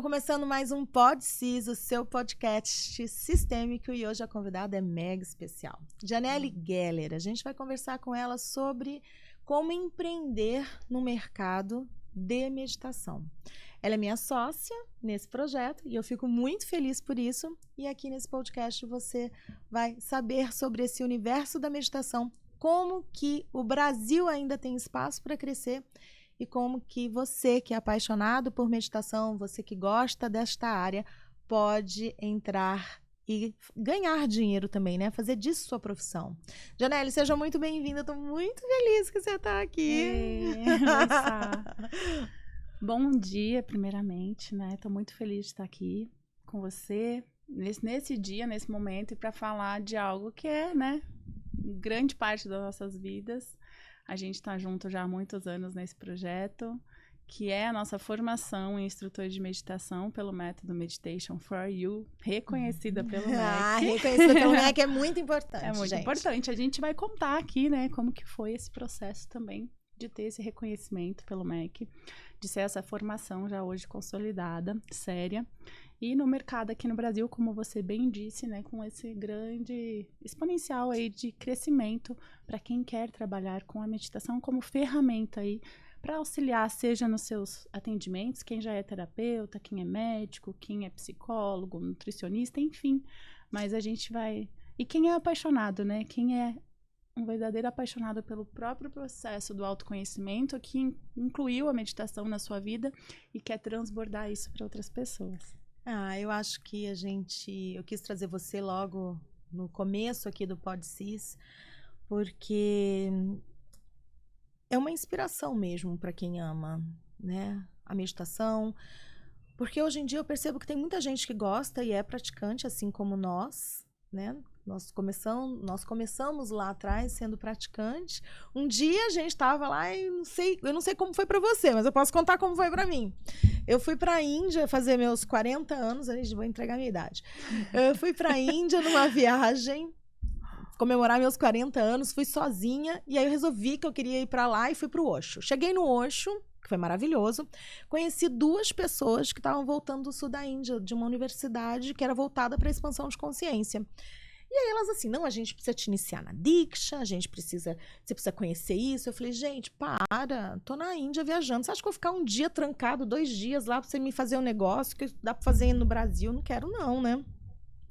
começando mais um PodSys, o seu podcast sistêmico, e hoje a convidada é mega especial. Janelle Geller, a gente vai conversar com ela sobre como empreender no mercado de meditação. Ela é minha sócia nesse projeto e eu fico muito feliz por isso. E aqui nesse podcast você vai saber sobre esse universo da meditação, como que o Brasil ainda tem espaço para crescer e como que você que é apaixonado por meditação, você que gosta desta área, pode entrar e ganhar dinheiro também, né? Fazer disso sua profissão. Janelle, seja muito bem-vinda. Estou muito feliz que você está aqui. Bom dia, primeiramente, né? Estou muito feliz de estar aqui com você nesse dia, nesse momento, e para falar de algo que é, né, grande parte das nossas vidas. A gente está junto já há muitos anos nesse projeto, que é a nossa formação em instrutor de meditação pelo método Meditation for You, reconhecida pelo MEC. Reconhecida pelo MEC é muito importante, É muito importante. A gente vai contar aqui, né, como que foi esse processo também de ter esse reconhecimento pelo MEC, de ser essa formação já hoje consolidada, séria. E no mercado aqui no Brasil, como você bem disse, né, com esse grande exponencial aí de crescimento para quem quer trabalhar com a meditação como ferramenta aí para auxiliar, seja nos seus atendimentos, quem já é terapeuta, quem é médico, quem é psicólogo, nutricionista, enfim. Mas a gente vai... E quem é apaixonado, né? Quem é um verdadeiro apaixonado pelo próprio processo do autoconhecimento, que incluiu a meditação na sua vida e quer transbordar isso para outras pessoas. Eu acho que eu quis trazer você logo no começo aqui do PodSys, porque é uma inspiração mesmo para quem ama, né, a meditação, porque hoje em dia eu percebo que tem muita gente que gosta e é praticante, assim como nós, né? Nós começamos lá atrás sendo praticante. Um dia a gente estava lá e eu não sei como foi para você, mas eu posso contar como foi para mim. Eu fui para a Índia fazer meus 40 anos, vou entregar a minha idade. Eu fui para a Índia numa viagem, comemorar meus 40 anos, fui sozinha, e aí eu resolvi que eu queria ir para lá e fui para o Osho. Cheguei no Osho, que foi maravilhoso, conheci 2 pessoas que estavam voltando do sul da Índia, de uma universidade que era voltada para a expansão de consciência. E aí elas assim, não, a gente precisa te iniciar na Diksha, você precisa conhecer isso. Eu falei, gente, tô na Índia viajando, você acha que eu vou ficar um dia trancado, 2 dias lá pra você me fazer um negócio que dá pra fazer no Brasil? Não quero não, né?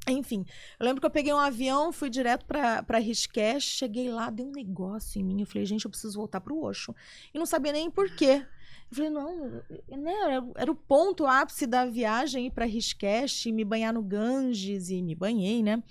Enfim, eu lembro que eu peguei um avião, fui direto pra Rishikesh, cheguei lá, deu um negócio em mim, eu falei, gente, eu preciso voltar pro Osho. E não sabia nem por quê. Eu falei, não, né, era o ponto ápice da viagem ir pra Rishikesh, me banhar no Ganges, e me banhei, né?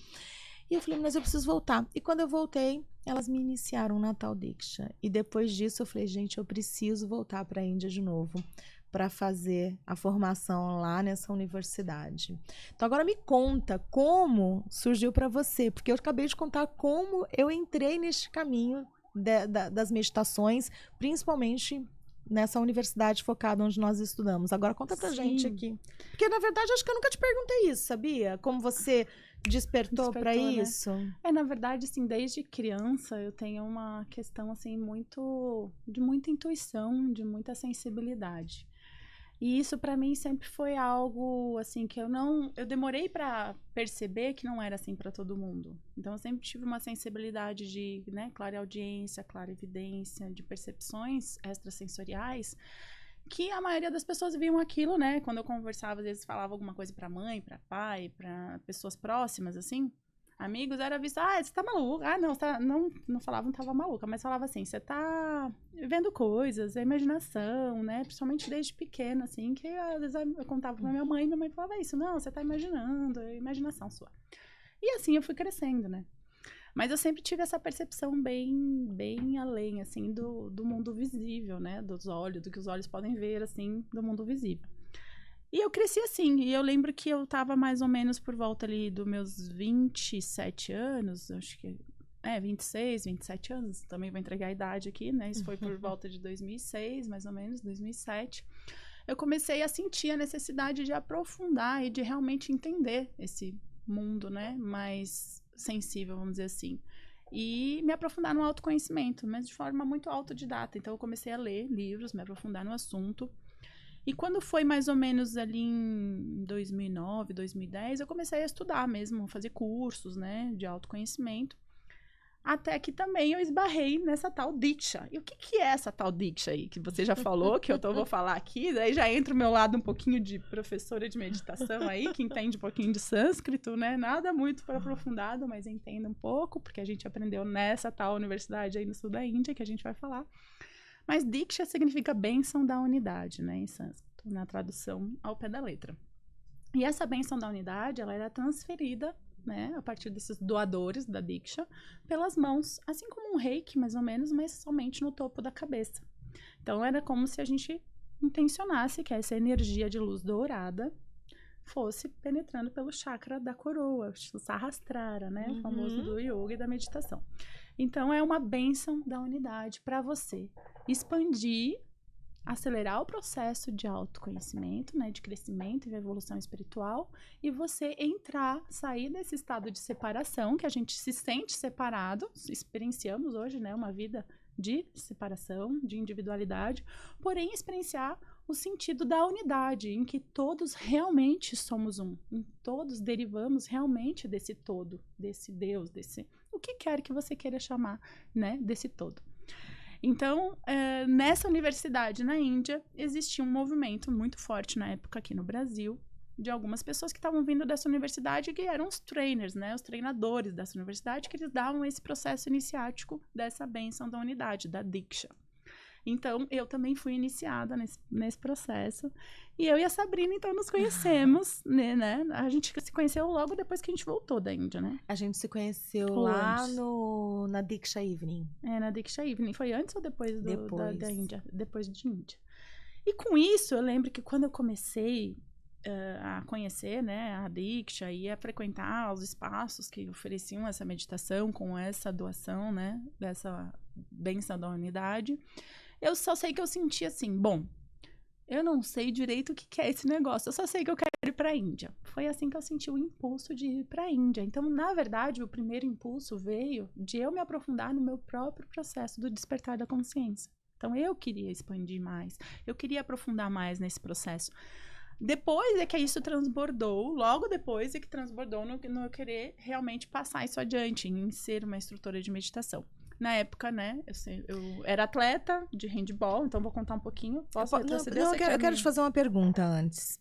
E eu falei, mas eu preciso voltar. E quando eu voltei, elas me iniciaram na tal Diksha. E depois disso eu falei, gente, eu preciso voltar para a Índia de novo para fazer a formação lá nessa universidade. Então agora me conta como surgiu para você, porque eu acabei de contar como eu entrei neste caminho das meditações, principalmente nessa universidade focada onde nós estudamos. Agora conta pra gente aqui. Porque, na verdade, acho que eu nunca te perguntei isso, sabia? Como você despertou para isso? Né? Na verdade, assim, desde criança eu tenho uma questão, assim, de muita intuição, de muita sensibilidade. E isso para mim sempre foi algo assim que eu demorei para perceber que não era assim para todo mundo. Então eu sempre tive uma sensibilidade de, né, clareaudiência, clarividência, de percepções extrasensoriais, que a maioria das pessoas viam aquilo, né? Quando eu conversava, às vezes falava alguma coisa para mãe, para pai, para pessoas próximas assim. Amigos, era visto, você tá maluca. Não, não falava, não tava maluca, mas falava assim, você tá vendo coisas, é imaginação, né? Principalmente desde pequena, assim, que às vezes eu contava pra minha mãe falava isso, não, você tá imaginando, é imaginação sua. E assim eu fui crescendo, né? Mas eu sempre tive essa percepção bem além, assim, do mundo visível, né? Dos olhos, do que os olhos podem ver, assim, do mundo visível. E eu cresci assim, e eu lembro que eu tava mais ou menos por volta ali dos meus 27 anos, acho que 26, 27 anos, também vou entregar a idade aqui, né? Isso foi por volta de 2006, mais ou menos, 2007. Eu comecei a sentir a necessidade de aprofundar e de realmente entender esse mundo, né? Mais sensível, vamos dizer assim. E me aprofundar no autoconhecimento, mas de forma muito autodidata. Então, eu comecei a ler livros, me aprofundar no assunto. E quando foi mais ou menos ali em 2009, 2010, eu comecei a estudar mesmo, fazer cursos, né, de autoconhecimento. Até que também eu esbarrei nessa tal Diksha. E o que é essa tal Diksha aí? Que você já falou, que vou falar aqui. Daí já entra o meu lado um pouquinho de professora de meditação aí, que entende um pouquinho de sânscrito, né? Nada muito aprofundado, mas entenda um pouco, porque a gente aprendeu nessa tal universidade aí no sul da Índia, que a gente vai falar. Mas Diksha significa bênção da unidade, né? Em sânscrito, na tradução ao pé da letra. E essa bênção da unidade, ela era transferida, né, a partir desses doadores da Diksha, pelas mãos, assim como um reiki, mais ou menos, mas somente no topo da cabeça. Então, era como se a gente intencionasse que essa energia de luz dourada fosse penetrando pelo chakra da coroa, o Sahasrara, né, o famoso do yoga e da meditação. Então, é uma bênção da unidade para você expandir, acelerar o processo de autoconhecimento, né, de crescimento e de evolução espiritual, e você sair desse estado de separação, que a gente se sente separado, experienciamos hoje, né, uma vida de separação, de individualidade, porém experienciar o sentido da unidade, em que todos realmente somos um, em todos derivamos realmente desse todo, desse Deus, desse o que quer que você queira chamar, né, desse todo. Então, nessa universidade na Índia, existia um movimento muito forte na época aqui no Brasil, de algumas pessoas que estavam vindo dessa universidade, que eram os trainers, né, os treinadores dessa universidade, que eles davam esse processo iniciático dessa bênção da unidade, da Diksha. Então, eu também fui iniciada nesse processo. E eu e a Sabrina, então, nos conhecemos, né? A gente se conheceu logo depois que a gente voltou da Índia, né? A gente se conheceu lá na Diksha Evening. Na Diksha Evening. Foi antes ou depois da Índia? Depois de Índia. E com isso, eu lembro que quando eu comecei a conhecer, né, a Diksha e a frequentar os espaços que ofereciam essa meditação com essa doação, né, dessa bênção da unidade, eu só sei que eu senti assim, bom, eu não sei direito o que é esse negócio, eu só sei que eu quero ir para a Índia. Foi assim que eu senti o impulso de ir para a Índia. Então, na verdade, o primeiro impulso veio de eu me aprofundar no meu próprio processo do despertar da consciência. Então, eu queria expandir mais, eu queria aprofundar mais nesse processo. Depois é que isso transbordou, logo depois é que transbordou no eu querer realmente passar isso adiante, em ser uma instrutora de meditação. Na época, né, eu era atleta de handball, então vou contar um pouquinho. Posso retroceder? Eu quero te fazer uma pergunta antes.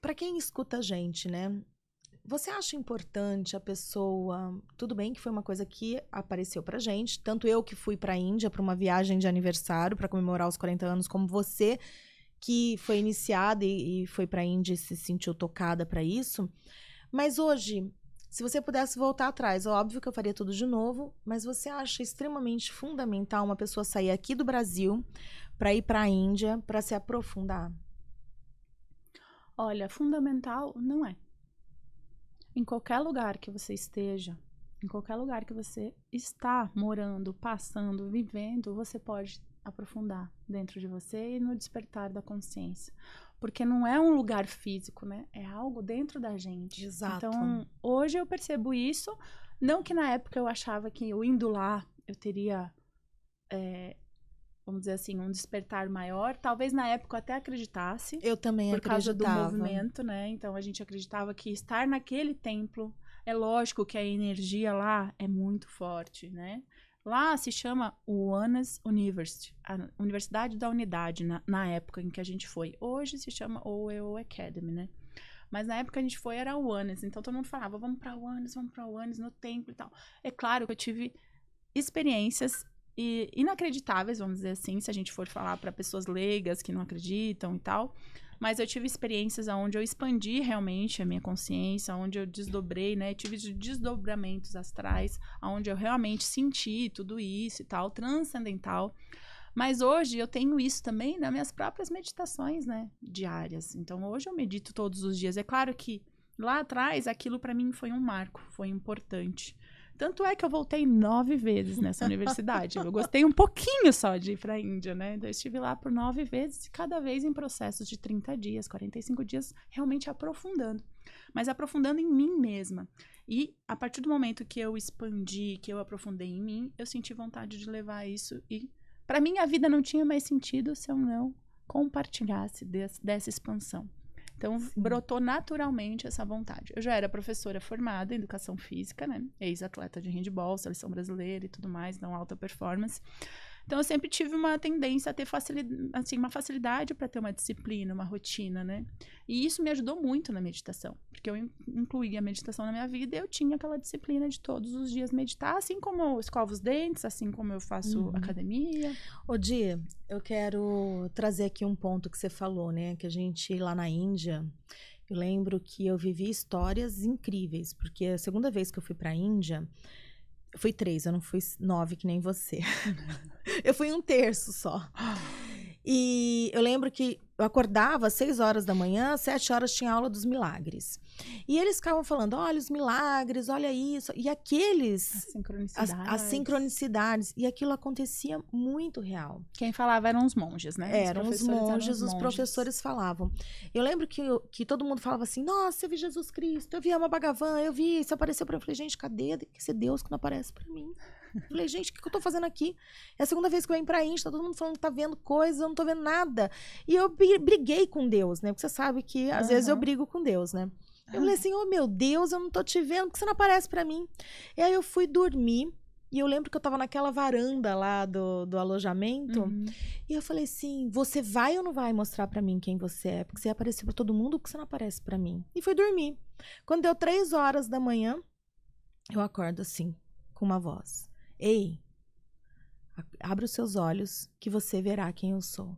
Para quem escuta a gente, né, você acha importante a pessoa... Tudo bem que foi uma coisa que apareceu pra gente, tanto eu que fui pra Índia para uma viagem de aniversário para comemorar os 40 anos, como você que foi iniciada e foi pra Índia e se sentiu tocada para isso. Mas hoje, se você pudesse voltar atrás, óbvio que eu faria tudo de novo, mas você acha extremamente fundamental uma pessoa sair aqui do Brasil para ir para a Índia, para se aprofundar? Olha, fundamental não é. Em qualquer lugar que você esteja, em qualquer lugar que você está morando, passando, vivendo, você pode aprofundar dentro de você e no despertar da consciência. Porque não é um lugar físico, né? É algo dentro da gente. Exato. Então, hoje eu percebo isso. Não que na época eu achava que eu indo lá, eu teria, vamos dizer assim, um despertar maior. Talvez na época eu até acreditasse. Eu também acreditava. Por causa do movimento, né? Então, a gente acreditava que estar naquele templo... É lógico que a energia lá é muito forte, né? Lá se chama Oneness University, a Universidade da Unidade, na época em que a gente foi. Hoje se chama OEO Academy, né? Mas na época a gente foi, era Oneness. Então todo mundo falava, vamos pra Oneness no templo e tal. É claro que eu tive experiências inacreditáveis, vamos dizer assim, se a gente for falar para pessoas leigas que não acreditam e tal. Mas eu tive experiências onde eu expandi realmente a minha consciência, onde eu desdobrei, né? Tive desdobramentos astrais, onde eu realmente senti tudo isso e tal, transcendental. Mas hoje eu tenho isso também nas minhas próprias meditações, né? Diárias. Então, hoje eu medito todos os dias. É claro que lá atrás, aquilo para mim foi um marco, foi importante. Tanto é que eu voltei 9 vezes nessa universidade. Eu gostei um pouquinho só de ir para a Índia, né? Eu estive lá por 9 vezes, cada vez em processos de 30 dias, 45 dias, realmente aprofundando. Mas aprofundando em mim mesma. E a partir do momento que eu expandi, que eu aprofundei em mim, eu senti vontade de levar isso. E para mim a vida não tinha mais sentido se eu não compartilhasse dessa expansão. Então, brotou naturalmente essa vontade. Eu já era professora formada em educação física, né? Ex-atleta de handebol, seleção brasileira e tudo mais, não alta performance. Então, eu sempre tive uma tendência a ter uma facilidade para ter uma disciplina, uma rotina, né? E isso me ajudou muito na meditação, porque eu incluía a meditação na minha vida e eu tinha aquela disciplina de todos os dias meditar, assim como eu escovo os dentes, assim como eu faço academia. Ô, Di, eu quero trazer aqui um ponto que você falou, né? Que a gente, lá na Índia, eu lembro que eu vivi histórias incríveis, porque a segunda vez que eu fui pra Índia, eu fui 3, eu não fui 9 que nem você. Eu fui 1/3 só. E eu lembro que eu acordava às 6 horas da manhã, às 7 horas tinha aula dos milagres. E eles ficavam falando, olha os milagres, olha isso. E aqueles... As sincronicidades. E aquilo acontecia muito real. Quem falava eram os monges, né? Eram os monges, os professores falavam. Eu lembro que todo mundo falava assim, nossa, eu vi Jesus Cristo, eu vi Ama Bhagavan, eu vi, isso apareceu pra mim. Eu falei, gente, cadê esse Deus que não aparece pra mim? Eu falei, gente, o que eu tô fazendo aqui? É a segunda vez que eu venho pra Índia, tá todo mundo falando que tá vendo coisas, eu não tô vendo nada. E eu briguei com Deus, né? Porque você sabe que às vezes eu brigo com Deus, né? Eu falei assim, oh meu Deus, eu não tô te vendo, por que você não aparece pra mim? E aí eu fui dormir, e eu lembro que eu tava naquela varanda lá do alojamento, e eu falei assim, você vai ou não vai mostrar pra mim quem você é? Porque você apareceu pra todo mundo, por que você não aparece pra mim? E fui dormir. Quando deu 3 horas da manhã, eu acordo assim, com uma voz. Ei, abre os seus olhos que você verá quem eu sou.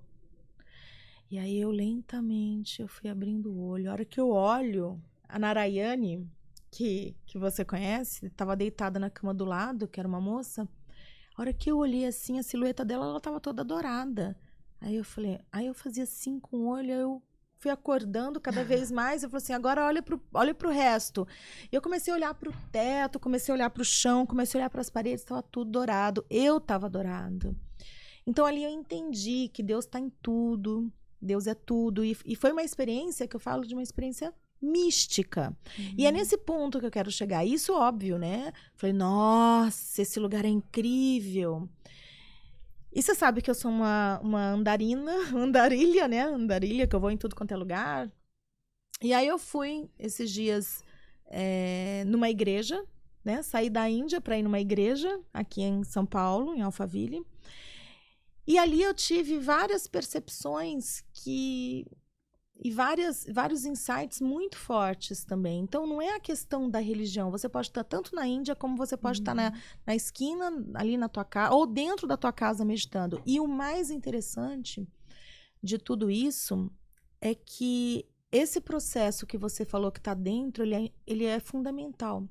E aí eu lentamente, eu fui abrindo o olho. A hora que eu olho, a Narayane, que você conhece, estava deitada na cama do lado, que era uma moça. A hora que eu olhei assim, a silhueta dela, ela estava toda dourada. Aí eu falei, aí eu fazia assim com o olho, eu fui acordando cada vez mais. Eu falei assim, agora olha pro resto. E eu comecei a olhar pro teto, comecei a olhar pro chão, comecei a olhar para as paredes, estava tudo dourado. Eu estava dourado. Então ali eu entendi que Deus está em tudo, Deus é tudo. E foi uma experiência que eu falo de uma experiência mística. E é nesse ponto que eu quero chegar. Isso óbvio, né? Falei, nossa, esse lugar é incrível. E você sabe que eu sou uma andarilha, né? Andarilha, que eu vou em tudo quanto é lugar. E aí eu fui esses dias numa igreja, né? Saí da Índia para ir numa igreja aqui em São Paulo, em Alphaville. E ali eu tive várias percepções e vários insights muito fortes também. Então, não é a questão da religião. Você pode estar tanto na Índia, como você pode estar na esquina, ali na tua casa, ou dentro da tua casa meditando. E o mais interessante de tudo isso é que esse processo que você falou que está dentro, ele é fundamental.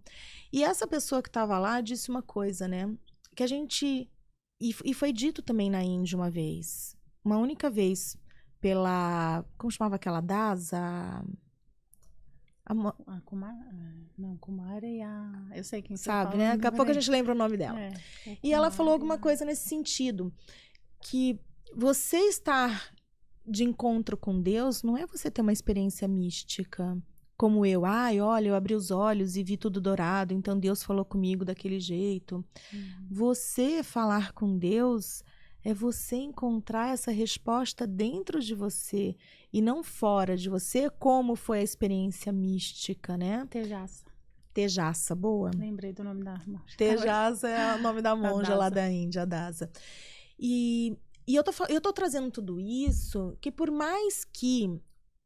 E essa pessoa que estava lá disse uma coisa, né? Que a gente... E foi dito também na Índia uma vez. Uma única vez. Pela... Como chamava aquela Dasa? Kumara e a... Eu sei quem sabe, né? Daqui a pouco a gente lembra o nome dela. E ela falou alguma coisa nesse sentido. Que você estar de encontro com Deus não é você ter uma experiência mística. Como eu. Olha, eu abri os olhos e vi tudo dourado. Então Deus falou comigo daquele jeito. Você falar com Deus... é você encontrar essa resposta dentro de você e não fora de você, como foi a experiência mística, né? Tejasa, boa. Lembrei do nome da monja. Tejasa é o nome da monja lá da Índia, a Dasa. E eu tô trazendo tudo isso, que por mais que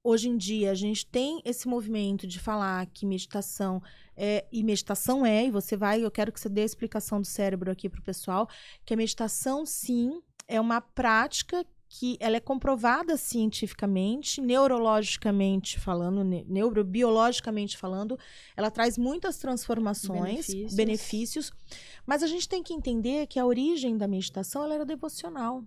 hoje em dia a gente tem esse movimento de falar que meditação e você vai, eu quero que você dê a explicação do cérebro aqui pro pessoal, que a meditação, sim, é uma prática que ela é comprovada cientificamente, neurologicamente falando, neurobiologicamente falando, ela traz muitas transformações, benefícios, mas a gente tem que entender que a origem da meditação ela era devocional.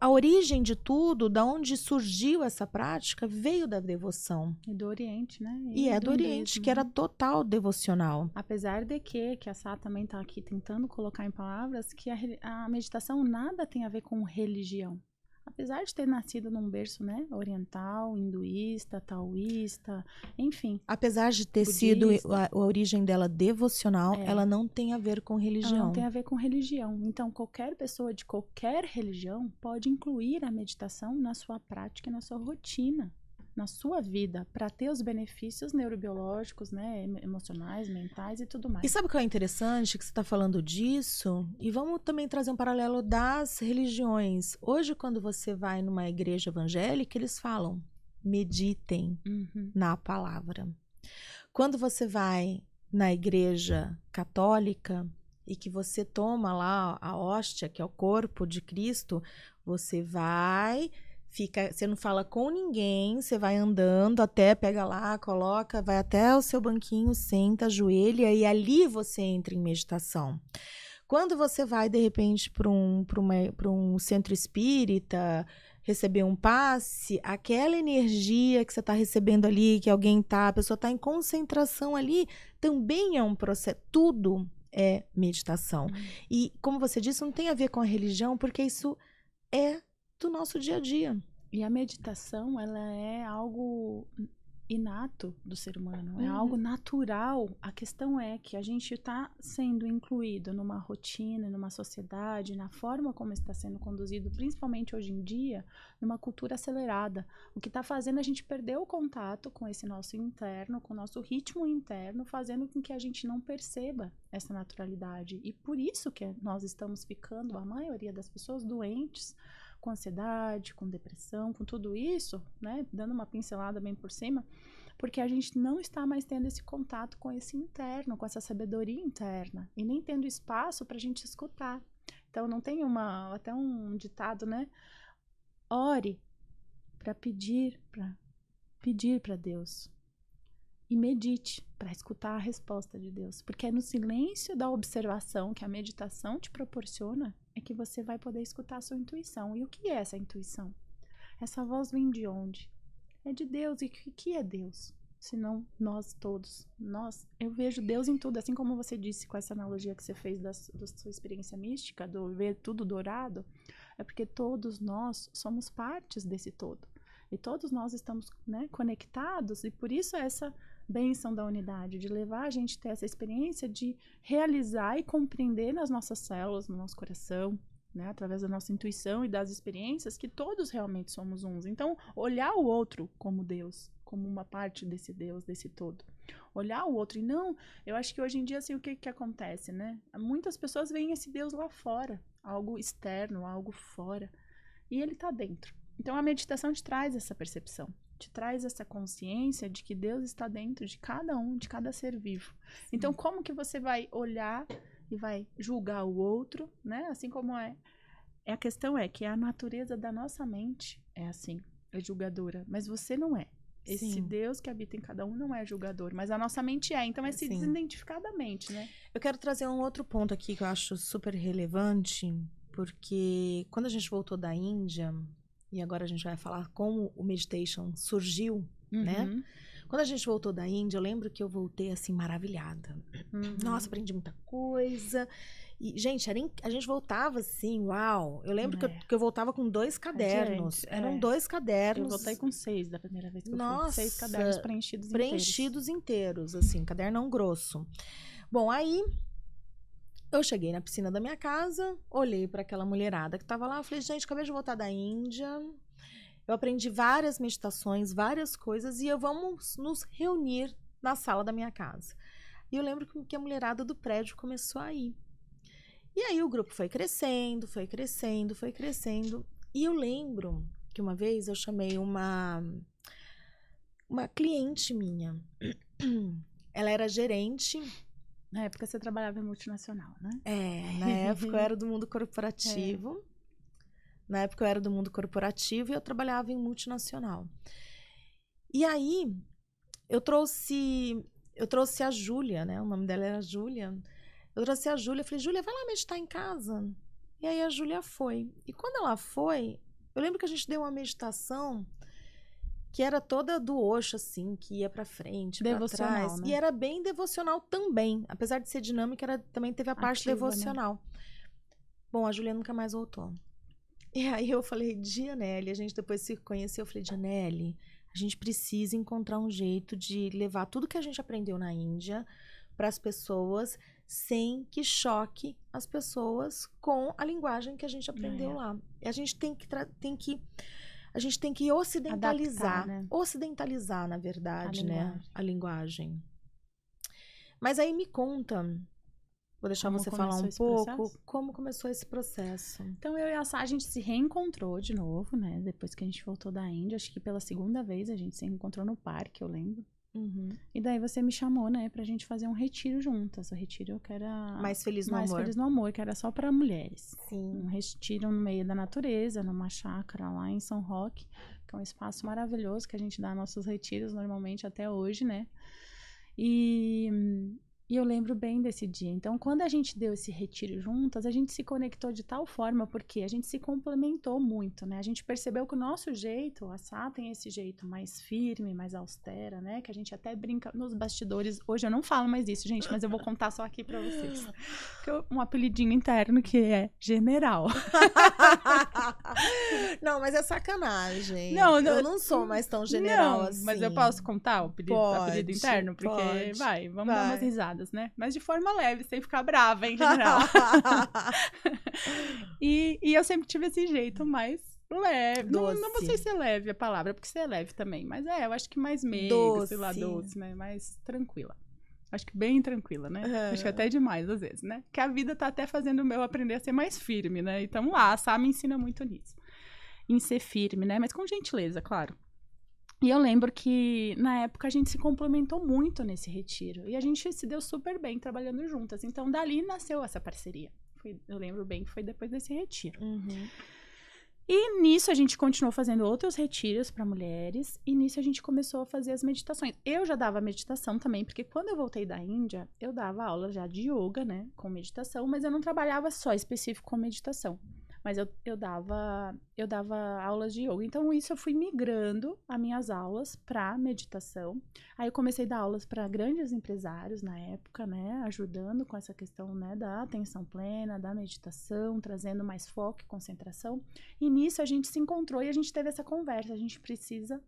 A origem de tudo, da onde surgiu essa prática, veio da devoção. E do Oriente, né? E é do Oriente, que era total devocional. Apesar de que a Sá também está aqui tentando colocar em palavras, que a meditação nada tem a ver com religião. apesar de ter nascido num berço, né, oriental, hinduísta, taoísta, enfim, Apesar de ter sido budista, a origem dela devocional, ela é, não tem a ver com ela não tem religião. a ver com religião. Então, qualquer pessoa de qualquer religião pode incluir a meditação na sua prática, e na sua rotina, na sua vida, para ter os benefícios neurobiológicos, né, emocionais, mentais e tudo E mais. sabe o que é interessante que você está falando disso? E vamos também trazer um paralelo das religiões. Hoje, quando você vai numa igreja evangélica, eles falam: meditem Uhum. na palavra. Quando você vai na igreja católica e que você toma lá a hóstia, que é o corpo de Cristo, você vai, fica, você não fala com ninguém, você vai andando até, pega lá, coloca, vai até o seu banquinho, senta, ajoelha e ali você entra em meditação. Quando você vai, de repente, para um centro espírita, receber um passe, aquela energia que você está recebendo ali, que alguém tá, a pessoa está em concentração ali, também é um processo. Tudo é meditação. E, como você disse, não tem a ver com a religião, porque isso é do nosso dia a dia. E a meditação, ela é algo inato do ser humano, é algo natural. A questão é que a gente está sendo incluído numa rotina, numa sociedade, na forma como está sendo conduzido, principalmente hoje em dia, numa cultura acelerada. O que está fazendo a gente perder o contato com esse nosso interno, com o nosso ritmo interno, fazendo com que a gente não perceba essa naturalidade. E por isso que nós estamos ficando, a maioria das pessoas, doentes, com ansiedade, com depressão, com tudo isso, né, dando uma pincelada bem por cima, porque a gente não está mais tendo esse contato com esse interno, com essa sabedoria interna, e nem tendo espaço para a gente escutar. Então, não tem até um ditado, né, ore para pedir para Deus, e medite para escutar a resposta de Deus, porque é no silêncio da observação que a meditação te proporciona é que você vai poder escutar a sua intuição. E o que é essa intuição? Essa voz vem de onde? É de Deus. E o que é Deus? Senão nós todos. Eu vejo Deus em tudo, assim como você disse com essa analogia que você fez da sua experiência mística, do ver tudo dourado, é porque todos nós somos partes desse todo. E todos nós estamos, né, conectados, e por isso essa bênção da unidade, de levar a gente a ter essa experiência de realizar e compreender nas nossas células, no nosso coração, né, através da nossa intuição e das experiências, que todos realmente somos uns. Então, olhar o outro como Deus, como uma parte desse Deus, desse todo. Olhar o outro e não... Eu acho que hoje em dia, assim, o que acontece, né? Muitas pessoas veem esse Deus lá fora, algo externo, algo fora, e ele está dentro. Então, a meditação te traz essa percepção, te traz essa consciência de que Deus está dentro de cada um, de cada ser vivo. Sim. Então, como que você vai olhar e vai julgar o outro, né? Assim como a questão é que a natureza da nossa mente é assim, é julgadora, mas você não é. Esse Sim. Deus que habita em cada um não é julgador, mas a nossa mente é. Então, é se desidentificar da mente, né? Eu quero trazer um outro ponto aqui que eu acho super relevante, porque quando a gente voltou da Índia... E agora a gente vai falar como o meditation surgiu, né? Quando a gente voltou da Índia, eu lembro que eu voltei assim, maravilhada. Nossa, aprendi muita coisa. E, gente, a gente voltava assim, uau. Eu lembro que eu voltava com 2 cadernos. Eram 2 cadernos. Eu voltei com 6 da primeira vez que eu fui. 6 cadernos preenchidos inteiros. Preenchidos inteiros, assim, cadernão grosso. Bom, aí... Eu cheguei na piscina da minha casa, olhei para aquela mulherada que estava lá, falei, gente, acabei de voltar da Índia, eu aprendi várias meditações, várias coisas, e vamos nos reunir na sala da minha casa. E eu lembro que a mulherada do prédio começou a ir. E aí o grupo foi crescendo, foi crescendo, foi crescendo. E eu lembro que uma vez eu chamei uma cliente minha. Ela era gerente... Na época você trabalhava em multinacional, né? Na época eu era do mundo corporativo. Na época eu era do mundo corporativo e eu trabalhava em multinacional. E aí, eu trouxe a Júlia, né? O nome dela era Júlia. Eu trouxe a Júlia, falei, Júlia, vai lá meditar em casa. E aí a Júlia foi. E quando ela foi, eu lembro que a gente deu uma meditação... que era toda do Osho, assim, que ia pra frente, pra trás. Né? E era bem devocional também. Apesar de ser dinâmica, também teve a parte devocional. Né? Bom, a Julia nunca mais voltou. E aí eu falei, Dianelli, a gente depois se conheceu, eu falei, Dianelli, a gente precisa encontrar um jeito de levar tudo que a gente aprendeu na Índia para as pessoas sem que choque as pessoas com a linguagem que a gente aprendeu lá. E a gente tem que ocidentalizar, adaptar, né? Ocidentalizar, na verdade, a linguagem. Mas aí me conta, vou deixar você falar um pouco, como começou esse processo. Então, eu e a Sá, a gente se reencontrou de novo, né? Depois que a gente voltou da Índia, acho que pela segunda vez a gente se reencontrou no parque, eu lembro. Uhum. E daí você me chamou, né, pra gente fazer um retiro juntas. O retiro que era... Mais Feliz no Amor. Mais Feliz no Amor, que era só pra mulheres. Sim. Um retiro no meio da natureza, numa chácara lá em São Roque, que é um espaço maravilhoso que a gente dá nossos retiros normalmente até hoje, né? E eu lembro bem desse dia. Então, quando a gente deu esse retiro juntas, a gente se conectou de tal forma, porque a gente se complementou muito, né? A gente percebeu que o nosso jeito, a Sá tem esse jeito mais firme, mais austera, né? Que a gente até brinca nos bastidores. Hoje eu não falo mais isso, gente, mas eu vou contar só aqui pra vocês. Um apelidinho interno que é General. Não, mas é sacanagem. Não, eu não sou mais tão general assim. Mas eu posso contar o apelido interno? Porque vamos dar umas risadas, né? Mas de forma leve, sem ficar brava, hein, General? e eu sempre tive esse jeito mais leve. Não vou ser leve a palavra, porque você é leve também. Mas eu acho que mais meiga, sei lá, doce, né? Mais tranquila. Acho que bem tranquila, né? Acho que até demais, às vezes, né? Que a vida tá até fazendo o meu aprender a ser mais firme, né? Então, a Sá me ensina muito nisso. Em ser firme, né? Mas com gentileza, claro. E eu lembro que, na época, a gente se complementou muito nesse retiro. E a gente se deu super bem trabalhando juntas. Então, dali nasceu essa parceria. Eu lembro bem que foi depois desse retiro. Uhum. E nisso a gente continuou fazendo outros retiros para mulheres. E nisso a gente começou a fazer as meditações. Eu já dava meditação também, porque quando eu voltei da Índia, eu dava aula já de yoga, né? Com meditação, mas eu não trabalhava só específico com meditação. Mas eu dava aulas de yoga. Então, isso eu fui migrando as minhas aulas para meditação. Aí eu comecei a dar aulas para grandes empresários na época, né? Ajudando com essa questão, né, da atenção plena, da meditação, trazendo mais foco e concentração. E nisso a gente se encontrou e a gente teve essa conversa. A gente precisa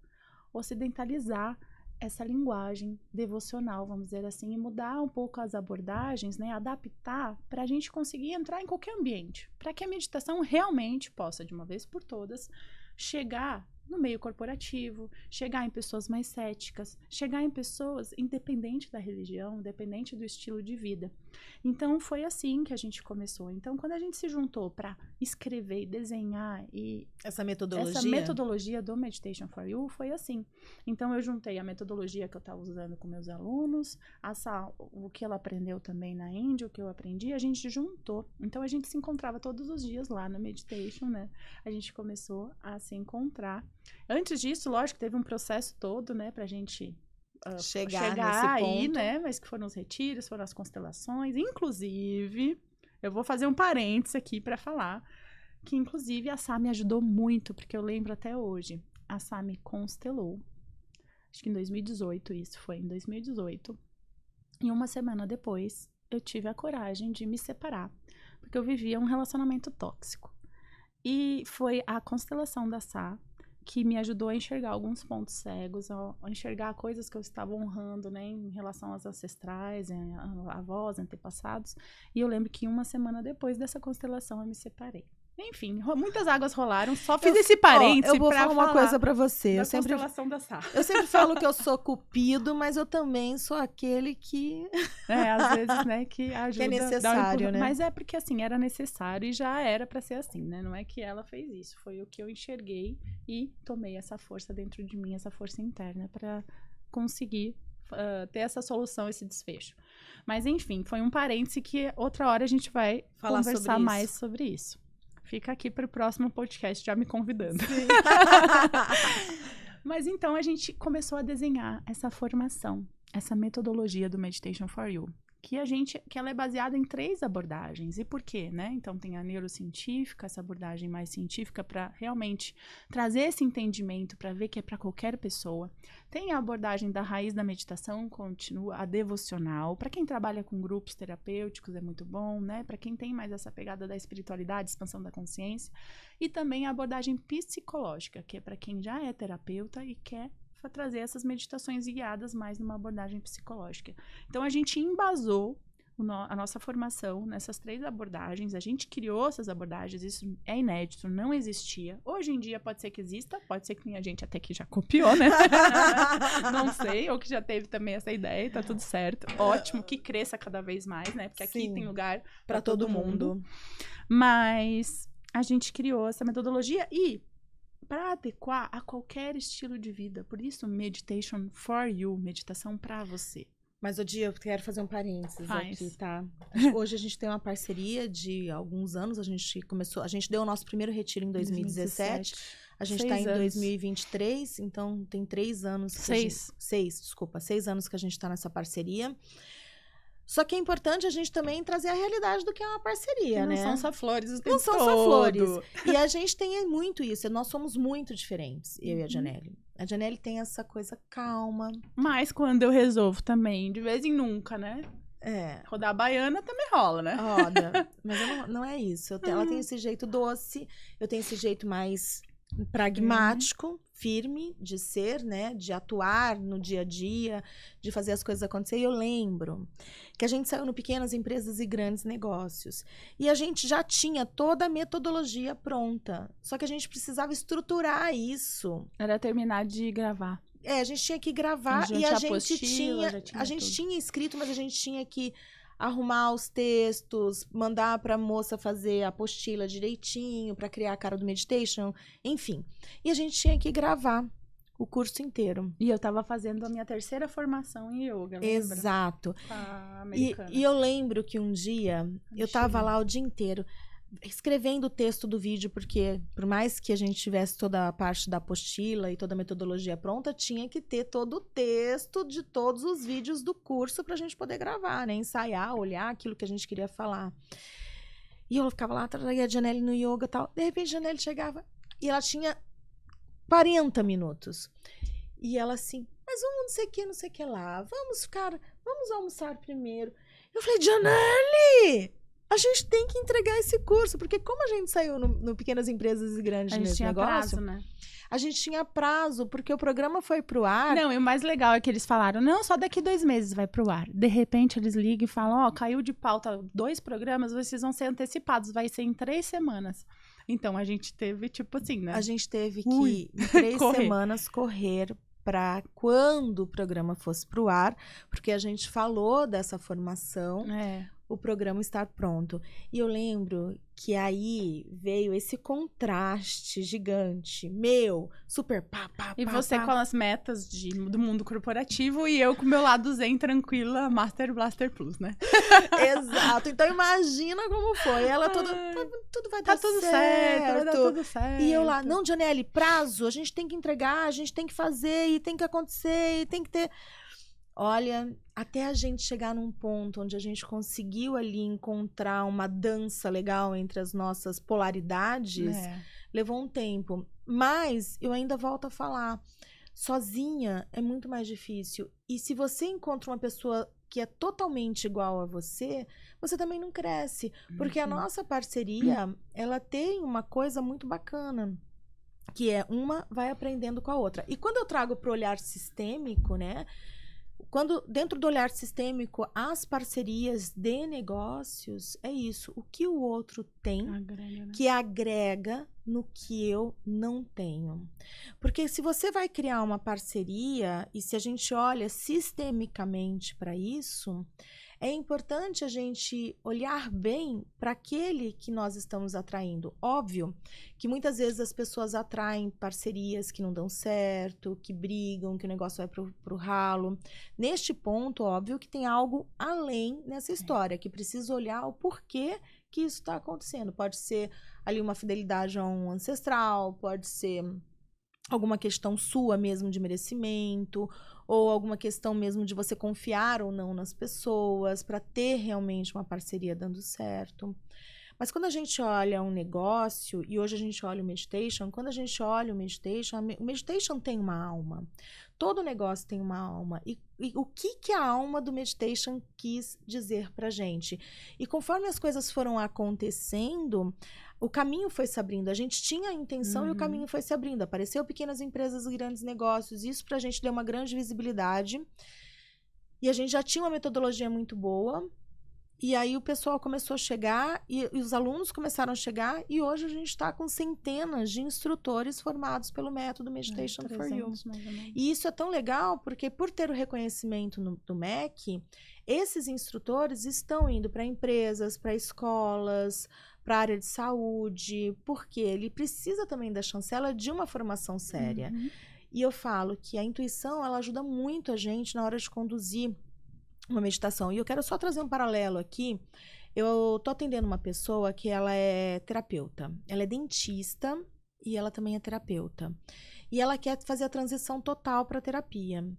ocidentalizar essa linguagem devocional, vamos dizer assim, e mudar um pouco as abordagens, né, adaptar para a gente conseguir entrar em qualquer ambiente, para que a meditação realmente possa, de uma vez por todas, chegar no meio corporativo, chegar em pessoas mais céticas, chegar em pessoas independente da religião, independente do estilo de vida. Então, foi assim que a gente começou. Então, quando a gente se juntou para escrever e desenhar e... Essa metodologia do Meditation for You foi assim. Então, eu juntei a metodologia que eu estava usando com meus alunos, o que ela aprendeu também na Índia, o que eu aprendi, a gente juntou. Então, a gente se encontrava todos os dias lá no Meditation, né? A gente começou a se encontrar. Antes disso, lógico, teve um processo todo, né, pra gente chegar aí, né, mas que foram os retiros, foram as constelações, inclusive, eu vou fazer um parênteses aqui pra falar, que inclusive a Sá me ajudou muito, porque eu lembro até hoje, a Sá me constelou, acho que em 2018, isso foi em 2018, e uma semana depois, eu tive a coragem de me separar, porque eu vivia um relacionamento tóxico, e foi a constelação da Sá que me ajudou a enxergar alguns pontos cegos, a enxergar coisas que eu estava honrando, né, em relação aos ancestrais, avós, antepassados. E eu lembro que uma semana depois dessa constelação eu me separei. Enfim, muitas águas rolaram, só fiz esse parênteses. Eu vou falar uma coisa pra você. Eu sempre falo que eu sou cupido, mas eu também sou aquele que... às vezes, né, que ajuda. Que é necessário, né? Mas é porque, assim, era necessário e já era pra ser assim, né? Não é que ela fez isso, foi o que eu enxerguei e tomei essa força dentro de mim, essa força interna pra conseguir ter essa solução, esse desfecho. Mas, enfim, foi um parêntese que outra hora a gente vai conversar mais sobre isso. Fica aqui para o próximo podcast, já me convidando. Mas então a gente começou a desenhar essa formação, essa metodologia do Meditation for You, que ela é baseada em 3 abordagens. E por quê, né? Então, tem a neurocientífica, essa abordagem mais científica para realmente trazer esse entendimento, para ver que é para qualquer pessoa. Tem a abordagem da raiz da meditação, continua a devocional. Para quem trabalha com grupos terapêuticos é muito bom, né? Para quem tem mais essa pegada da espiritualidade, expansão da consciência. E também a abordagem psicológica, que é para quem já é terapeuta e quer trazer essas meditações guiadas mais numa abordagem psicológica. Então, a gente embasou a nossa formação nessas 3 abordagens, a gente criou essas abordagens, isso é inédito, não existia. Hoje em dia pode ser que exista, pode ser que tenha gente até que já copiou, né? Não sei, ou que já teve também essa ideia, tá tudo certo. Ótimo, que cresça cada vez mais, né? Porque aqui tem lugar para todo mundo. Mas a gente criou essa metodologia e para adequar a qualquer estilo de vida. Por isso, meditation for you, meditação para você. Mas, Odi, eu quero fazer um parênteses aqui, tá? Hoje a gente tem uma parceria de alguns anos, a gente deu o nosso primeiro retiro em 2017. A gente está em 2023, então tem 3 anos. 6 anos que a gente está nessa parceria. Só que é importante a gente também trazer a realidade do que é uma parceria, né? Não são só flores, não são só flores. E a gente tem muito isso. Nós somos muito diferentes, eu e a Janelle. A Janelle tem essa coisa calma. Mas quando eu resolvo também, de vez em nunca, né? Rodar a baiana também rola, né? Roda. Mas não é isso. Ela tem esse jeito doce, eu tenho esse jeito mais pragmático, firme de ser, né? De atuar no dia a dia, de fazer as coisas acontecer. E eu lembro que a gente saiu no Pequenas Empresas e Grandes Negócios. E a gente já tinha toda a metodologia pronta. Só que a gente precisava estruturar isso. Era terminar de gravar. A gente tinha que gravar e a gente tinha escrito, mas a gente tinha que arrumar os textos, mandar para a moça fazer a apostila direitinho, para criar a cara do meditation, enfim. E a gente tinha que gravar o curso inteiro. E eu estava fazendo a minha 3ª formação em yoga, lembra? Exato. A americana. E eu lembro que um dia, eu estava lá o dia inteiro, escrevendo o texto do vídeo, porque por mais que a gente tivesse toda a parte da apostila e toda a metodologia pronta, tinha que ter todo o texto de todos os vídeos do curso pra gente poder gravar, né? Ensaiar, olhar aquilo que a gente queria falar. E eu ficava lá, e a Janelle no yoga e tal. De repente, a Janelle chegava e ela tinha 40 minutos. E ela assim, mas vamos não sei o que lá, vamos almoçar primeiro. Eu falei, Janelle! A gente tem que entregar esse curso, porque como a gente saiu no Pequenas Empresas e Grandes Negócios... A gente tinha prazo, né? A gente tinha prazo, porque o programa foi pro ar... Não, e o mais legal é que eles falaram, não, só daqui 2 meses vai pro ar. De repente, eles ligam e falam, caiu de pauta 2 programas, vocês vão ser antecipados, vai ser em 3 semanas. Então, a gente teve, tipo assim, né? A gente teve que, em 3 semanas, correr para quando o programa fosse pro ar, porque a gente falou dessa formação... o programa estar pronto. E eu lembro que aí veio esse contraste gigante. Super E você com as metas do mundo corporativo e eu com o meu lado zen, tranquila, Master Blaster Plus, né? Exato. Então imagina como foi. Ela tudo vai dar tudo certo. Vai dar tudo certo. E eu lá, não, Janelle, prazo, a gente tem que entregar, a gente tem que fazer, e tem que acontecer, e tem que ter... Olha, até a gente chegar num ponto onde a gente conseguiu ali encontrar uma dança legal entre as nossas polaridades, levou um tempo. Mas eu ainda volto a falar, sozinha é muito mais difícil. E se você encontra uma pessoa que é totalmente igual a você, você também não cresce. Porque a nossa parceria, ela tem uma coisa muito bacana, que é uma vai aprendendo com a outra. E quando eu trago para o olhar sistêmico, né? Quando, dentro do olhar sistêmico, as parcerias de negócios, é isso. O que o outro tem, que agrega no que eu não tenho. Porque se você vai criar uma parceria, e se a gente olha sistemicamente para isso, é importante a gente olhar bem para aquele que nós estamos atraindo. Óbvio que muitas vezes as pessoas atraem parcerias que não dão certo, que brigam, que o negócio vai pro ralo. Neste ponto, óbvio que tem algo além nessa história, que precisa olhar o porquê que isso está acontecendo. Pode ser ali uma fidelidade a um ancestral, pode ser alguma questão sua mesmo de merecimento, ou alguma questão mesmo de você confiar ou não nas pessoas, para ter realmente uma parceria dando certo. Mas quando a gente olha um negócio, e hoje a gente olha o meditation, quando a gente olha o meditation tem uma alma. Todo negócio tem uma alma. E o que, que a alma do meditation quis dizer pra gente? E conforme as coisas foram acontecendo, o caminho foi se abrindo. A gente tinha a intenção e o caminho foi se abrindo. Apareceu pequenas empresas, grandes negócios. Isso pra gente deu uma grande visibilidade. E a gente já tinha uma metodologia muito boa. E aí o pessoal começou a chegar e os alunos começaram a chegar e hoje a gente está com centenas de instrutores formados pelo método Meditation for You. Mais ou menos. E isso é tão legal porque por ter o reconhecimento do MEC, esses instrutores estão indo para empresas, para escolas, para a área de saúde, porque ele precisa também da chancela de uma formação séria. E eu falo que a intuição, ela ajuda muito a gente na hora de conduzir uma meditação. E eu quero só trazer um paralelo aqui. Eu tô atendendo uma pessoa que ela é terapeuta. Ela é dentista e ela também é terapeuta. E ela quer fazer a transição total para terapia.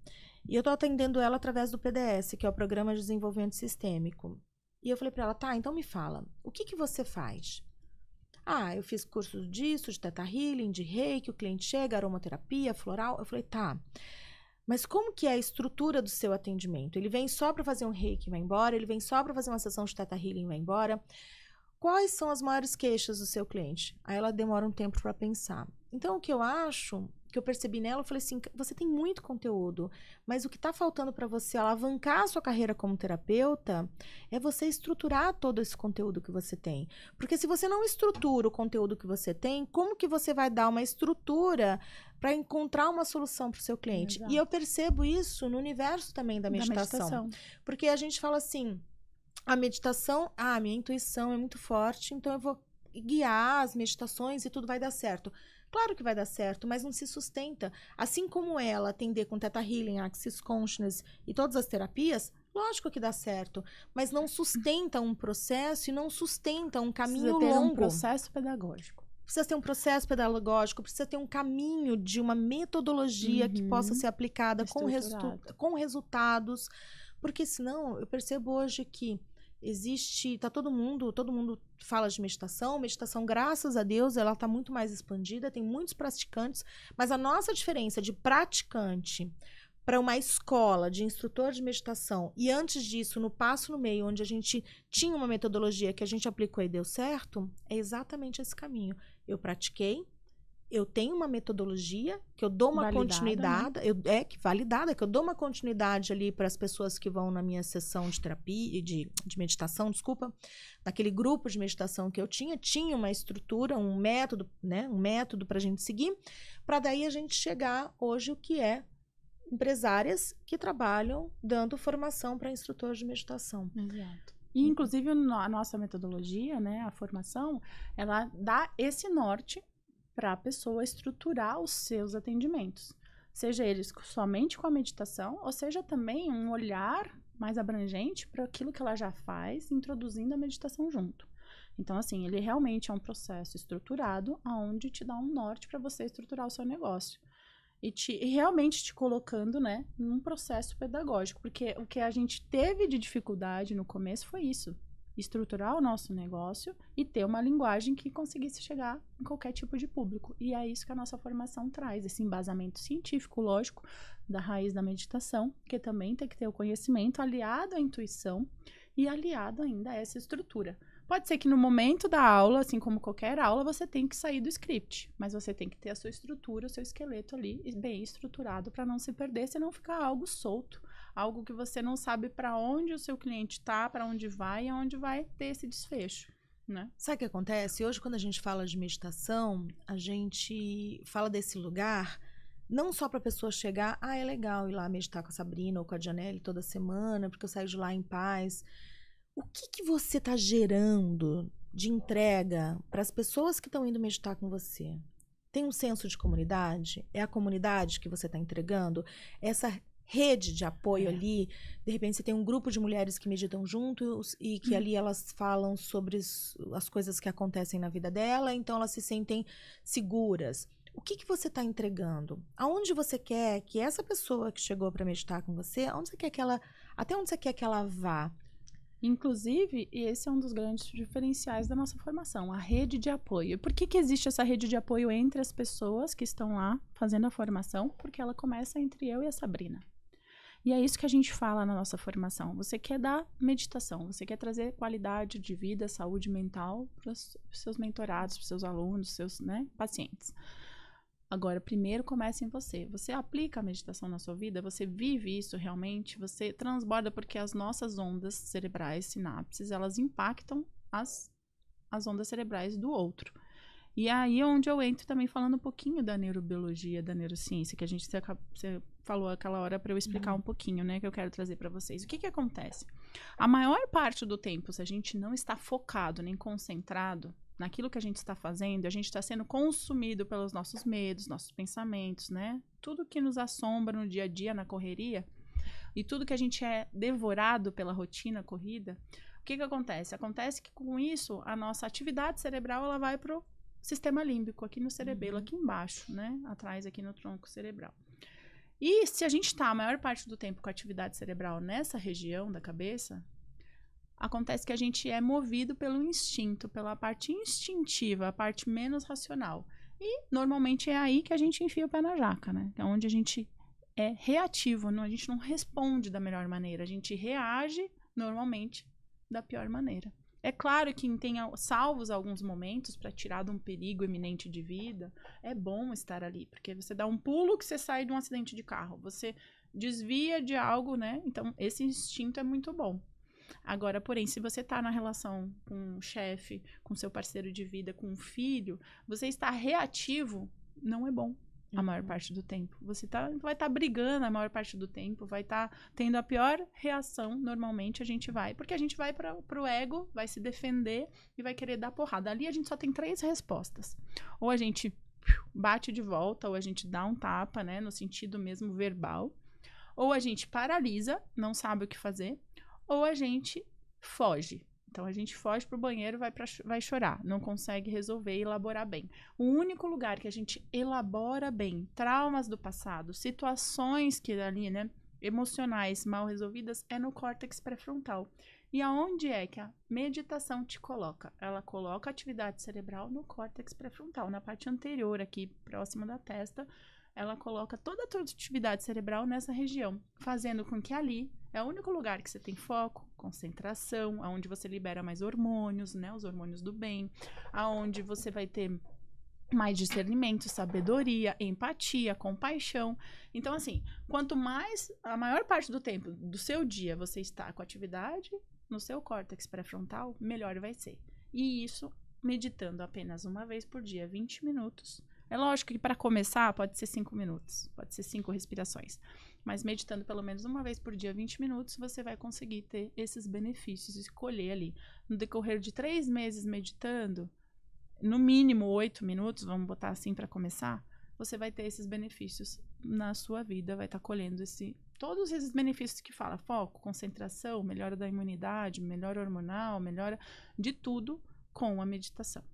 E eu tô atendendo ela através do PDS, que é o Programa de Desenvolvimento Sistêmico. E eu falei para ela, tá, então me fala, o que que você faz? Ah, eu fiz curso disso, de Theta Healing, de Reiki, o cliente chega, aromaterapia, floral. Eu falei, tá, mas como que é a estrutura do seu atendimento? Ele vem só para fazer um reiki e vai embora? Ele vem só para fazer uma sessão de Theta Healing e vai embora? Quais são as maiores queixas do seu cliente? Aí ela demora um tempo para pensar. Então, o que eu acho, que eu percebi nela, eu falei assim, você tem muito conteúdo, mas o que está faltando para você alavancar a sua carreira como terapeuta é você estruturar todo esse conteúdo que você tem. Porque se você não estrutura o conteúdo que você tem, como que você vai dar uma estrutura para encontrar uma solução para o seu cliente? Exato. E eu percebo isso no universo também da meditação. Porque a gente fala assim, a meditação, minha intuição é muito forte, então eu vou guiar as meditações e tudo vai dar certo. Claro que vai dar certo, mas não se sustenta. Assim como ela atender com Theta Healing, Access Consciousness e todas as terapias, lógico que dá certo, mas não sustenta um processo e não sustenta um caminho Precisa ter longo. um processo pedagógico. Precisa ter um processo pedagógico, precisa ter um caminho de uma metodologia que possa ser aplicada com resultados. Porque senão, eu percebo hoje que existe, todo mundo fala de meditação, graças a Deus, ela está muito mais expandida, tem muitos praticantes, mas a nossa diferença de praticante para uma escola de instrutor de meditação e antes disso, no passo no meio, onde a gente tinha uma metodologia que a gente aplicou e deu certo, é exatamente esse caminho. Eu pratiquei, eu tenho uma metodologia que eu dou uma continuidade, né? Validada, que eu dou uma continuidade ali para as pessoas que vão na minha sessão de terapia, de meditação, desculpa, naquele grupo de meditação que eu tinha uma estrutura, um método, né? Um método para a gente seguir, para daí a gente chegar hoje o que é empresárias que trabalham dando formação para instrutores de meditação. Exato. E, inclusive, a nossa metodologia, né, a formação, ela dá esse norte para a pessoa estruturar os seus atendimentos. Seja eles somente com a meditação, ou seja também um olhar mais abrangente para aquilo que ela já faz, introduzindo a meditação junto. Então, assim, ele realmente é um processo estruturado, onde te dá um norte para você estruturar o seu negócio. E realmente te colocando, né, num processo pedagógico. Porque o que a gente teve de dificuldade no começo foi isso. Estruturar o nosso negócio e ter uma linguagem que conseguisse chegar em qualquer tipo de público. E é isso que a nossa formação traz, esse embasamento científico, lógico, da raiz da meditação, que também tem que ter o conhecimento aliado à intuição e aliado ainda a essa estrutura. Pode ser que no momento da aula, assim como qualquer aula, você tem que sair do script, mas você tem que ter a sua estrutura, o seu esqueleto ali bem estruturado para não se perder, senão ficar algo solto. Algo que você não sabe para onde o seu cliente está, para onde vai e aonde vai ter esse desfecho, né? Sabe o que acontece? Hoje, quando a gente fala de meditação, a gente fala desse lugar não só para a pessoa chegar, é legal ir lá meditar com a Sabrina ou com a Janelle toda semana, porque eu saio de lá em paz. O que você está gerando de entrega para as pessoas que estão indo meditar com você? Tem um senso de comunidade? É a comunidade que você está entregando? Essa rede de apoio ali, de repente você tem um grupo de mulheres que meditam juntos e que ali elas falam sobre as coisas que acontecem na vida dela, então elas se sentem seguras. o que você está entregando? Aonde você quer que essa pessoa que chegou para meditar com você, até onde você quer que ela vá? Inclusive, esse é um dos grandes diferenciais da nossa formação, a rede de apoio. Por que existe essa rede de apoio entre as pessoas que estão lá fazendo a formação? Porque ela começa entre eu e a Sabrina. E é isso que a gente fala na nossa formação. Você quer dar meditação, você quer trazer qualidade de vida, saúde mental para os seus mentorados, para os seus alunos, seus pacientes. Agora, primeiro comece em você. Você aplica a meditação na sua vida, você vive isso realmente, você transborda, porque as nossas ondas cerebrais, sinapses, elas impactam as ondas cerebrais do outro. E aí é onde eu entro também falando um pouquinho da neurobiologia, da neurociência, que você falou aquela hora para eu explicar um pouquinho, né, que eu quero trazer para vocês. O que acontece? A maior parte do tempo, se a gente não está focado nem concentrado naquilo que a gente está fazendo, a gente está sendo consumido pelos nossos medos, nossos pensamentos, né? Tudo que nos assombra no dia a dia, na correria, e tudo que a gente é devorado pela rotina corrida, o que acontece? Acontece que com isso, a nossa atividade cerebral, ela vai pro sistema límbico, aqui no cerebelo, aqui embaixo, né? Atrás, aqui no tronco cerebral. E se a gente está a maior parte do tempo com a atividade cerebral nessa região da cabeça, acontece que a gente é movido pelo instinto, pela parte instintiva, a parte menos racional. E normalmente é aí que a gente enfia o pé na jaca, né? É onde a gente é reativo, a gente não responde da melhor maneira, a gente reage normalmente da pior maneira. É claro que tem salvos alguns momentos para tirar de um perigo iminente de vida, é bom estar ali, porque você dá um pulo que você sai de um acidente de carro, você desvia de algo, né? Então, esse instinto é muito bom. Agora, porém, se você está na relação com o chefe, com seu parceiro de vida, com um filho, você está reativo, não é bom. A maior parte do tempo. Você vai estar brigando a maior parte do tempo, vai estar tendo a pior reação, normalmente a gente vai. Porque a gente vai para o ego, vai se defender e vai querer dar porrada. Ali a gente só tem 3 respostas. Ou a gente bate de volta, ou a gente dá um tapa, né, no sentido mesmo verbal. Ou a gente paralisa, não sabe o que fazer. Ou a gente foge. Então, a gente foge pro banheiro, vai chorar, não consegue resolver e elaborar bem. O único lugar que a gente elabora bem traumas do passado, situações que ali, né, emocionais mal resolvidas, é no córtex pré-frontal. E aonde é que a meditação te coloca? Ela coloca a atividade cerebral no córtex pré-frontal, na parte anterior aqui, próxima da testa. Ela coloca toda a tua atividade cerebral nessa região, fazendo com que ali é o único lugar que você tem foco, concentração, onde você libera mais hormônios, né, os hormônios do bem, aonde você vai ter mais discernimento, sabedoria, empatia, compaixão. Então, assim, quanto mais, a maior parte do tempo do seu dia você está com atividade no seu córtex pré-frontal, melhor vai ser. E isso meditando apenas uma vez por dia, 20 minutos. É lógico que para começar pode ser 5 minutos, pode ser 5 respirações. Mas meditando pelo menos uma vez por dia, 20 minutos, você vai conseguir ter esses benefícios, escolher ali. No decorrer de 3 meses meditando, no mínimo 8 minutos, vamos botar assim para começar, você vai ter esses benefícios na sua vida, vai estar colhendo todos esses benefícios que fala, foco, concentração, melhora da imunidade, melhora hormonal, melhora de tudo com a meditação.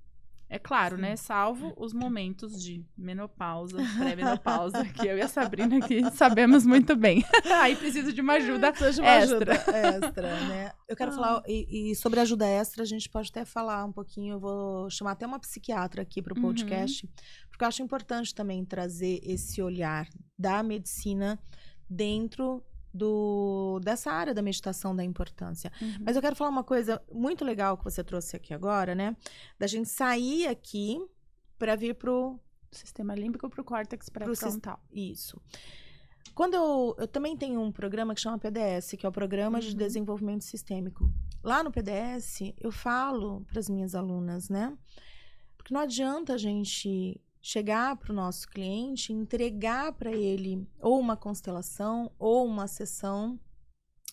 É claro, né? Salvo os momentos de menopausa, pré-menopausa, que eu e a Sabrina aqui sabemos muito bem. Aí preciso de uma ajuda extra, né? Eu quero falar, e sobre ajuda extra, a gente pode até falar um pouquinho, eu vou chamar até uma psiquiatra aqui para o podcast, porque eu acho importante também trazer esse olhar da medicina dentro dessa área da meditação, da importância. Mas eu quero falar uma coisa muito legal que você trouxe aqui agora, né? Da gente sair aqui para vir pro sistema límbico, pro córtex pré-frontal. Isso. Quando eu também tenho um programa que chama PDS, que é o Programa de Desenvolvimento Sistêmico. Lá no PDS, eu falo para as minhas alunas, né? Porque não adianta a gente chegar para o nosso cliente, entregar para ele ou uma constelação ou uma sessão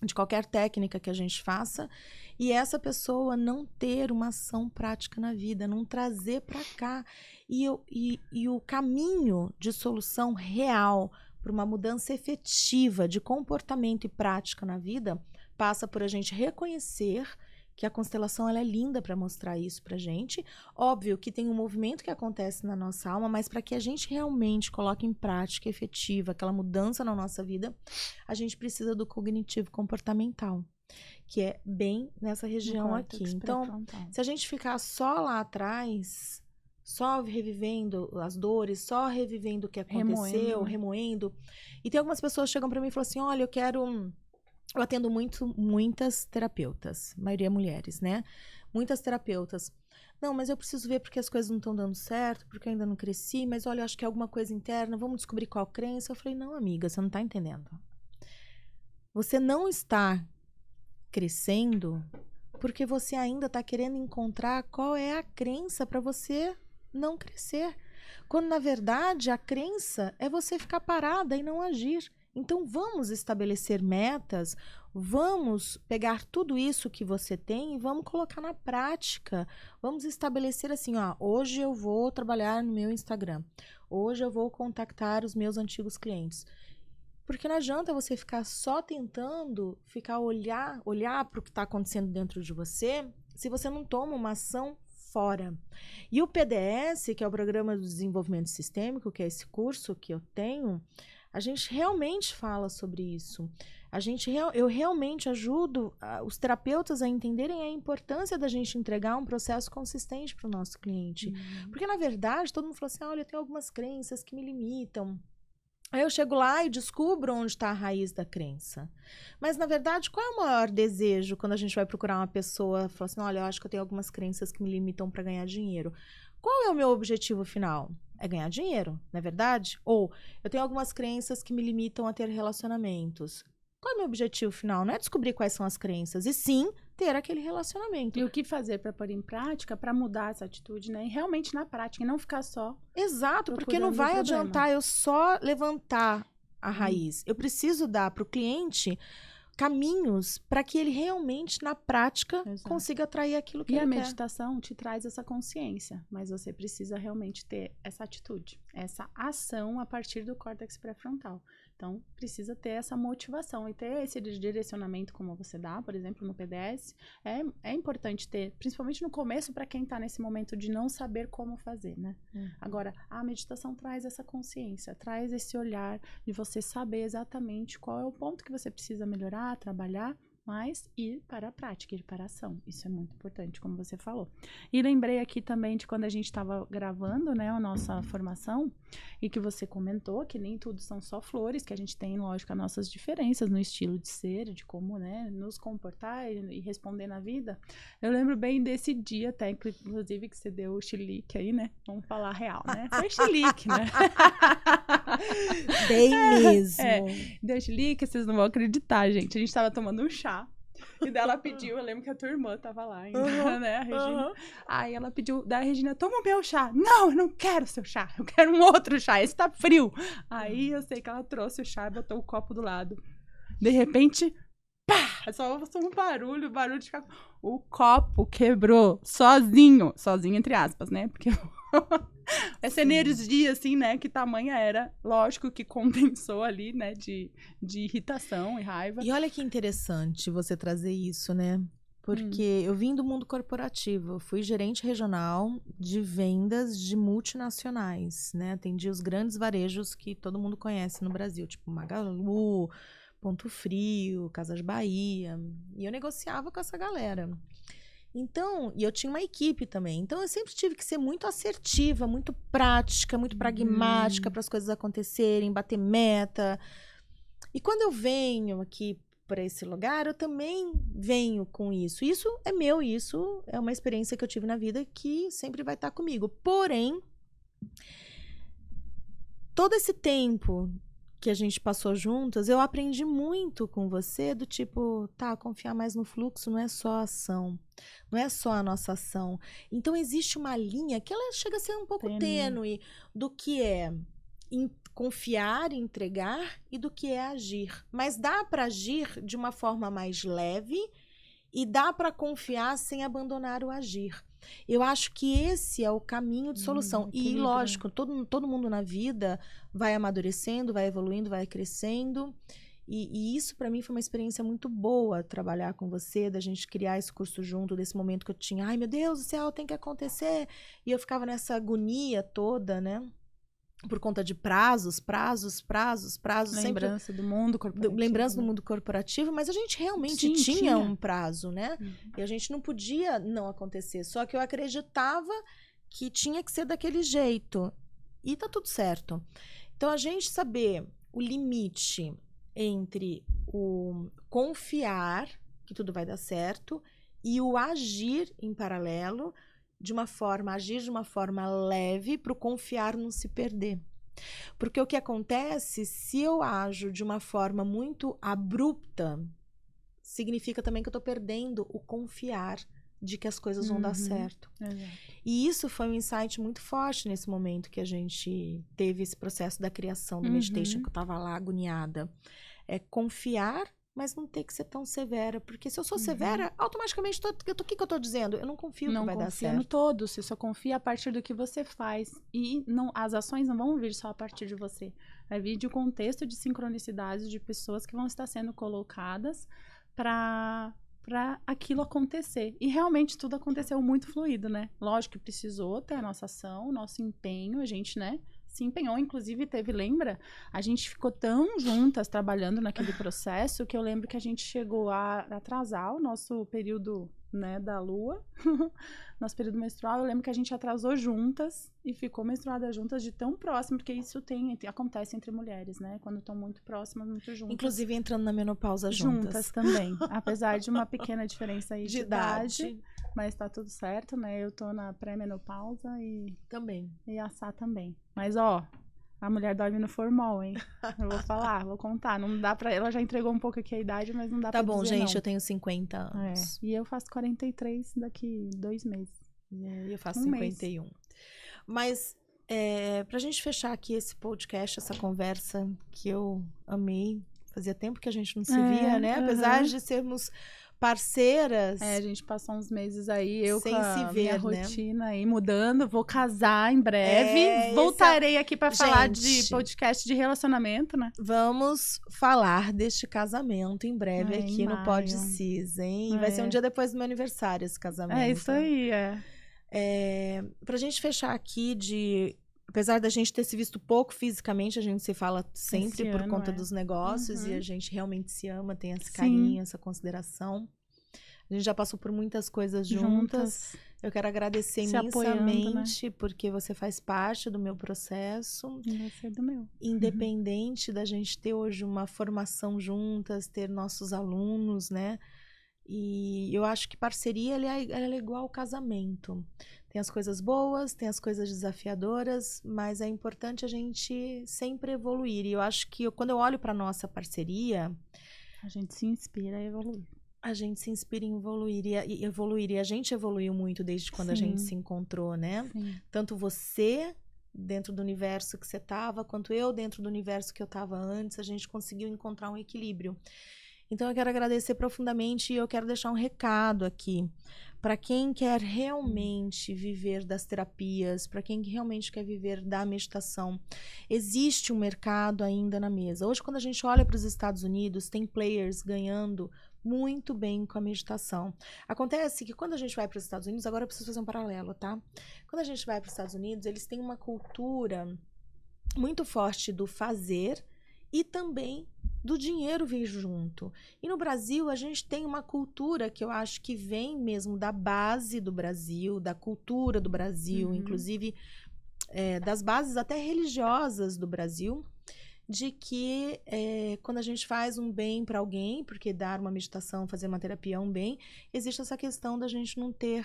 de qualquer técnica que a gente faça e essa pessoa não ter uma ação prática na vida, não trazer para cá. E o caminho de solução real para uma mudança efetiva de comportamento e prática na vida passa por a gente reconhecer que a constelação ela é linda para mostrar isso pra gente. Óbvio que tem um movimento que acontece na nossa alma, mas para que a gente realmente coloque em prática efetiva aquela mudança na nossa vida, a gente precisa do cognitivo comportamental, que é bem nessa região aqui. Então, se a gente ficar só lá atrás, só revivendo as dores, só revivendo o que aconteceu, remoendo. E tem algumas pessoas que chegam para mim e falam assim, olha, eu atendo muitas terapeutas, maioria mulheres, né? Muitas terapeutas. Não, mas eu preciso ver porque as coisas não estão dando certo, porque eu ainda não cresci, mas olha, eu acho que é alguma coisa interna, vamos descobrir qual crença. Eu falei, não, amiga, você não está entendendo. Você não está crescendo porque você ainda está querendo encontrar qual é a crença para você não crescer. Quando, na verdade, a crença é você ficar parada e não agir. Então, vamos estabelecer metas, vamos pegar tudo isso que você tem e vamos colocar na prática. Vamos estabelecer assim, ó, hoje eu vou trabalhar no meu Instagram. Hoje eu vou contactar os meus antigos clientes. Porque não adianta você ficar só tentando olhar para o que está acontecendo dentro de você, se você não toma uma ação fora. E o PDS, que é o Programa do Desenvolvimento Sistêmico, que é esse curso que eu tenho, a gente realmente fala sobre isso. Eu realmente ajudo os terapeutas a entenderem a importância da gente entregar um processo consistente para o nosso cliente. Porque, na verdade, todo mundo fala assim, olha, eu tenho algumas crenças que me limitam. Aí eu chego lá e descubro onde está a raiz da crença. Mas, na verdade, qual é o maior desejo quando a gente vai procurar uma pessoa e fala assim, olha, eu acho que eu tenho algumas crenças que me limitam para ganhar dinheiro. Qual é o meu objetivo final? É ganhar dinheiro, não é verdade? Ou eu tenho algumas crenças que me limitam a ter relacionamentos. Qual é o meu objetivo final? Não é descobrir quais são as crenças, e sim ter aquele relacionamento. E o que fazer para pôr em prática, para mudar essa atitude, né? E realmente na prática, e não ficar só. Exato, porque não vai adiantar eu só levantar a raiz. Eu preciso dar para o cliente caminhos para que ele realmente, na prática, consiga atrair aquilo que ele quer. E a meditação te traz essa consciência, mas você precisa realmente ter essa atitude, essa ação a partir do córtex pré-frontal. Então, precisa ter essa motivação e ter esse direcionamento como você dá, por exemplo, no PDS. É importante ter, principalmente no começo, para quem está nesse momento de não saber como fazer, né? Agora, a meditação traz essa consciência, traz esse olhar de você saber exatamente qual é o ponto que você precisa melhorar, trabalhar, mas ir para a prática, ir para a ação. Isso é muito importante, como você falou. E lembrei aqui também de quando a gente estava gravando, né, a nossa formação, e que você comentou que nem tudo são só flores, que a gente tem, lógico, as nossas diferenças no estilo de ser, de como, né, nos comportar e responder na vida. Eu lembro bem desse dia, até, inclusive, que você deu o chilique aí, né? Vamos falar real, né? Foi chilique, né? Bem mesmo. Deu chilique, vocês não vão acreditar, gente. A gente tava tomando um chá. E daí ela pediu, eu lembro que a tua irmã tava lá ainda, né, a Regina. Aí ela pediu, daí a Regina, toma o meu chá. Não, eu não quero seu chá, eu quero um outro chá, esse tá frio. Aí eu sei que ela trouxe o chá e botou o copo do lado. De repente, pá, só um barulho de ficar... O copo quebrou sozinho entre aspas, né, porque... Essa energia, assim, né, que tamanha era, lógico que compensou ali, né, de irritação e raiva. E olha que interessante você trazer isso, né, porque eu vim do mundo corporativo, eu fui gerente regional de vendas de multinacionais, né, atendi os grandes varejos que todo mundo conhece no Brasil, tipo Magalu, Ponto Frio, Casas Bahia, e eu negociava com essa galera. Então, e eu tinha uma equipe também. Então, eu sempre tive que ser muito assertiva, muito prática, muito pragmática para as coisas acontecerem, bater meta. E quando eu venho aqui para esse lugar, eu também venho com isso. Isso é meu, isso é uma experiência que eu tive na vida que sempre vai estar comigo. Porém, todo esse tempo que a gente passou juntas, eu aprendi muito com você do tipo, confiar mais no fluxo não é só a ação, não é só a nossa ação. Então existe uma linha que ela chega a ser um pouco tênue do que é confiar, entregar e do que é agir. Mas dá para agir de uma forma mais leve e dá para confiar sem abandonar o agir. Eu acho que esse é o caminho de solução. E, lógico, todo mundo na vida vai amadurecendo, vai evoluindo, vai crescendo. E isso para mim foi uma experiência muito boa, trabalhar com você, da gente criar esse curso junto, desse momento que eu tinha, ai meu Deus do céu, tem que acontecer. E eu ficava nessa agonia toda, né? Por conta de prazos. Lembrança do mundo corporativo. Lembrança do mundo corporativo, mas a gente realmente tinha um prazo, né? E a gente não podia não acontecer. Só que eu acreditava que tinha que ser daquele jeito. E tá tudo certo. Então, a gente saber o limite entre o confiar que tudo vai dar certo e o agir em paralelo agir de uma forma leve para o confiar não se perder. Porque o que acontece, se eu ajo de uma forma muito abrupta, significa também que eu estou perdendo o confiar de que as coisas vão dar certo. E isso foi um insight muito forte nesse momento que a gente teve esse processo da criação do Meditation, que eu estava lá agoniada. É confiar, mas não ter que ser tão severa. Porque se eu sou severa, automaticamente, o que eu estou dizendo? Eu não confio que vai dar certo. Não confia no todo, você só confia a partir do que você faz. E não, as ações não vão vir só a partir de você. Vai vir de um contexto de sincronicidades de pessoas que vão estar sendo colocadas para aquilo acontecer. E realmente tudo aconteceu muito fluido, né? Lógico que precisou ter a nossa ação, o nosso empenho, a gente, né, se empenhou, inclusive lembra? A gente ficou tão juntas trabalhando naquele processo que eu lembro que a gente chegou a atrasar o nosso período, né, da lua, nosso período menstrual. Eu lembro que a gente atrasou juntas e ficou menstruada juntas de tão próximo, porque isso acontece entre mulheres, né, quando estão muito próximas, muito juntas. Inclusive entrando na menopausa juntas. Também, apesar de uma pequena diferença aí de idade. Mas tá tudo certo, né? Eu tô na pré-menopausa e... Também. E a Sá também. Mas, ó, a mulher dorme no formol, hein? Eu vou falar, vou contar. Não dá pra... Ela já entregou um pouco aqui a idade, mas não dá pra dizer não. Tá bom, gente, eu tenho 50 anos. E eu faço 43 daqui 2 meses. E eu faço 51. Mês. Mas, pra gente fechar aqui esse podcast, essa conversa que eu amei. Fazia tempo que a gente não se via, né? Apesar de sermos... parceiras. A gente passou uns meses aí, eu sem com a se ver, minha rotina aí mudando. Vou casar em breve. Voltarei aqui para falar de podcast de relacionamento, né? Vamos falar deste casamento em breve aqui no PodCis, hein? Vai ser um dia depois do meu aniversário esse casamento. É isso aí, Pra gente fechar aqui apesar da gente ter se visto pouco fisicamente, a gente se fala sempre por conta dos negócios e a gente realmente se ama, tem esse carinho, essa consideração. A gente já passou por muitas coisas juntas. Eu quero agradecer imensamente, né? Porque você faz parte do meu processo. E você é do meu. Independente da gente ter hoje uma formação juntas, ter nossos alunos, né? E eu acho que parceria ela é igual ao casamento. Tem as coisas boas, tem as coisas desafiadoras, mas é importante a gente sempre evoluir. E eu acho que quando eu olho para nossa parceria... A gente se inspira a evoluir. A gente se inspira em evoluir e evoluir. E a gente evoluiu muito desde quando a gente se encontrou, né? Sim. Tanto você dentro do universo que você estava, quanto eu dentro do universo que eu estava antes. A gente conseguiu encontrar um equilíbrio. Então, eu quero agradecer profundamente e eu quero deixar um recado aqui. Para quem quer realmente viver das terapias, para quem realmente quer viver da meditação, existe um mercado ainda na mesa. Hoje, quando a gente olha para os Estados Unidos, tem players ganhando muito bem com a meditação. Acontece que quando a gente vai para os Estados Unidos, agora eu preciso fazer um paralelo, tá? Quando a gente vai para os Estados Unidos, eles têm uma cultura muito forte do fazer e também do dinheiro vir junto. E no Brasil, a gente tem uma cultura que eu acho que vem mesmo da base do Brasil, da cultura do Brasil, inclusive das bases até religiosas do Brasil, de que quando a gente faz um bem para alguém, porque dar uma meditação, fazer uma terapia é um bem, existe essa questão da gente não ter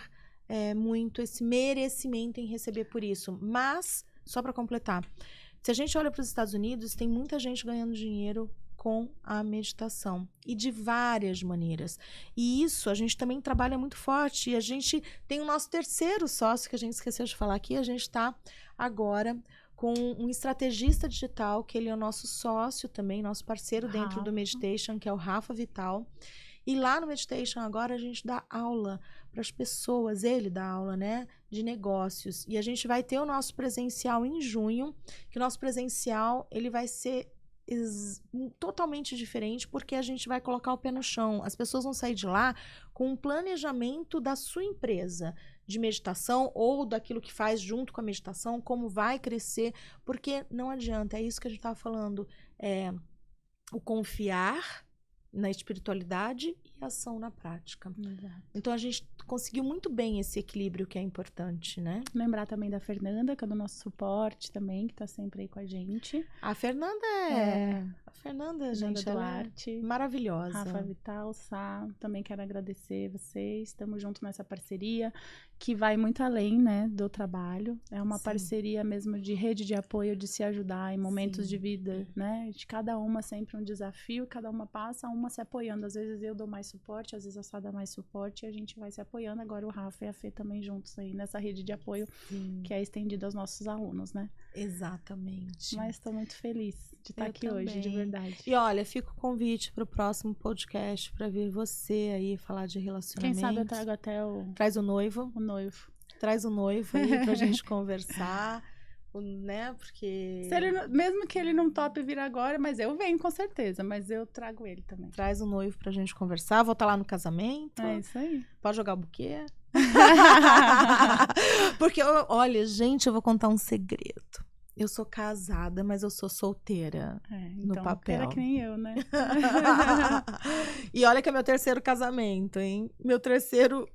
muito esse merecimento em receber por isso. Mas, só para completar, se a gente olha para os Estados Unidos, tem muita gente ganhando dinheiro com a meditação e de várias maneiras. E isso a gente também trabalha muito forte. E a gente tem o nosso terceiro sócio, que a gente esqueceu de falar aqui. A gente está agora com um estrategista digital, que ele é o nosso sócio também, nosso parceiro dentro do Meditation, que é o Rafa Vital. E lá no Meditation agora a gente dá aula para as pessoas, ele dá aula, né, de negócios. E a gente vai ter o nosso presencial em junho, que o nosso presencial ele vai ser totalmente diferente, porque a gente vai colocar o pé no chão. As pessoas vão sair de lá com um planejamento da sua empresa de meditação ou daquilo que faz junto com a meditação, como vai crescer, porque não adianta, é isso que a gente estava falando, o confiar na espiritualidade e ação na prática. Exato. Então a gente conseguiu muito bem esse equilíbrio que é importante, né? Lembrar também da Fernanda, que é do nosso suporte também, que tá sempre aí com a gente. A Fernanda A Fernanda, gente, Duarte, ela é maravilhosa. Rafa Vital, Sá, também quero agradecer vocês. Estamos juntos nessa parceria, que vai muito além, né, do trabalho. É uma parceria mesmo de rede de apoio, de se ajudar em momentos de vida, né? De cada uma sempre um desafio, cada uma passa, uma se apoiando. Às vezes eu dou mais suporte, às vezes a Sá dá mais suporte, e a gente vai se apoiando. Agora o Rafa e a Fê também juntos aí nessa rede de apoio que é estendida aos nossos alunos, né? Exatamente. Mas estou muito feliz de estar aqui hoje, de verdade. E olha, fica o convite para o próximo podcast para vir você aí falar de relacionamento. Quem sabe eu trago até Traz o noivo. Traz o noivo aí pra gente conversar, né? Porque... mesmo que ele não tope vir agora, mas eu venho com certeza, mas eu trago ele também. Traz o noivo pra gente conversar, vou estar lá no casamento. É isso aí. Pode jogar o buquê. Porque, olha, gente, eu vou contar um segredo. Eu sou casada, mas eu sou solteira então, no papel. Era que nem eu, né? E olha que é meu terceiro casamento, hein? Meu terceiro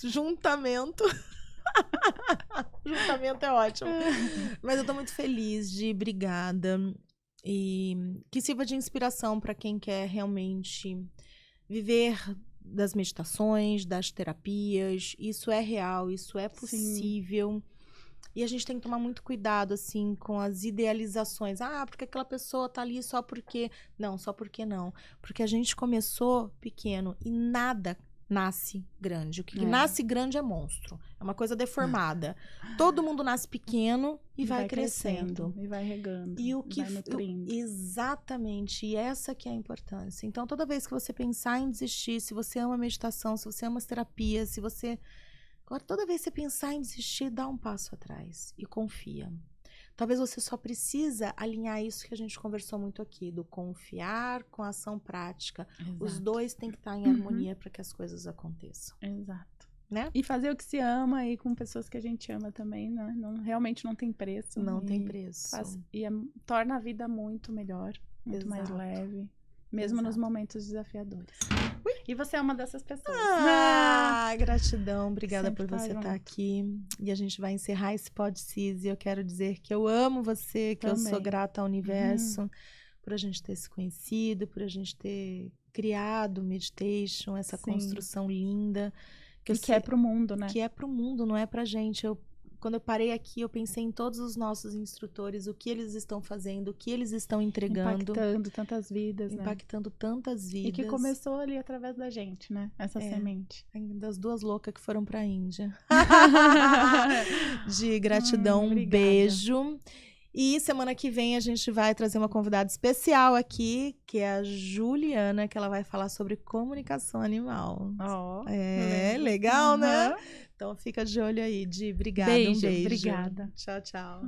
juntamento. Juntamento é ótimo. Mas eu tô muito feliz obrigada. E que sirva de inspiração para quem quer realmente viver das meditações, das terapias. Isso é real, isso é possível. Sim. E a gente tem que tomar muito cuidado, assim, com as idealizações. Ah, porque aquela pessoa tá ali só porque... Não, só porque não. Porque a gente começou pequeno e nada nasce grande. O que nasce grande é monstro. É uma coisa deformada. Todo mundo nasce pequeno e vai crescendo. E vai regando. E o que vai nutrindo. Exatamente. E essa que é a importância. Então, toda vez que você pensar em desistir, se você ama meditação, se você ama as terapias, se você... Agora, toda vez que você pensar em desistir, dá um passo atrás e confia. Talvez você só precisa alinhar isso que a gente conversou muito aqui, do confiar com a ação prática. Exato. Os dois têm que estar em harmonia para que as coisas aconteçam. Exato. Né? E fazer o que se ama e com pessoas que a gente ama também, né? Realmente não tem preço. Não tem preço. Torna a vida muito melhor, muito mais leve. Mesmo nos momentos desafiadores. E você é uma dessas pessoas. Gratidão. Obrigada por você estar aqui. E a gente vai encerrar esse PodSis. E eu quero dizer que eu amo você, que também. Eu sou grata ao universo por a gente ter se conhecido, por a gente ter criado o Meditation, essa construção linda. Que é pro mundo, né? Que é pro mundo, não é pra gente. Quando eu parei aqui, eu pensei em todos os nossos instrutores, o que eles estão fazendo, o que eles estão entregando. Impactando tantas vidas, Impactando tantas vidas. E que começou ali através da gente, né? Essa semente. Das duas loucas que foram pra Índia. De gratidão, um beijo. E semana que vem a gente vai trazer uma convidada especial aqui, que é a Juliana, que ela vai falar sobre comunicação animal. Legal, né? Então fica de olho aí, Di. Obrigada, um beijo. Obrigada. Tchau, tchau.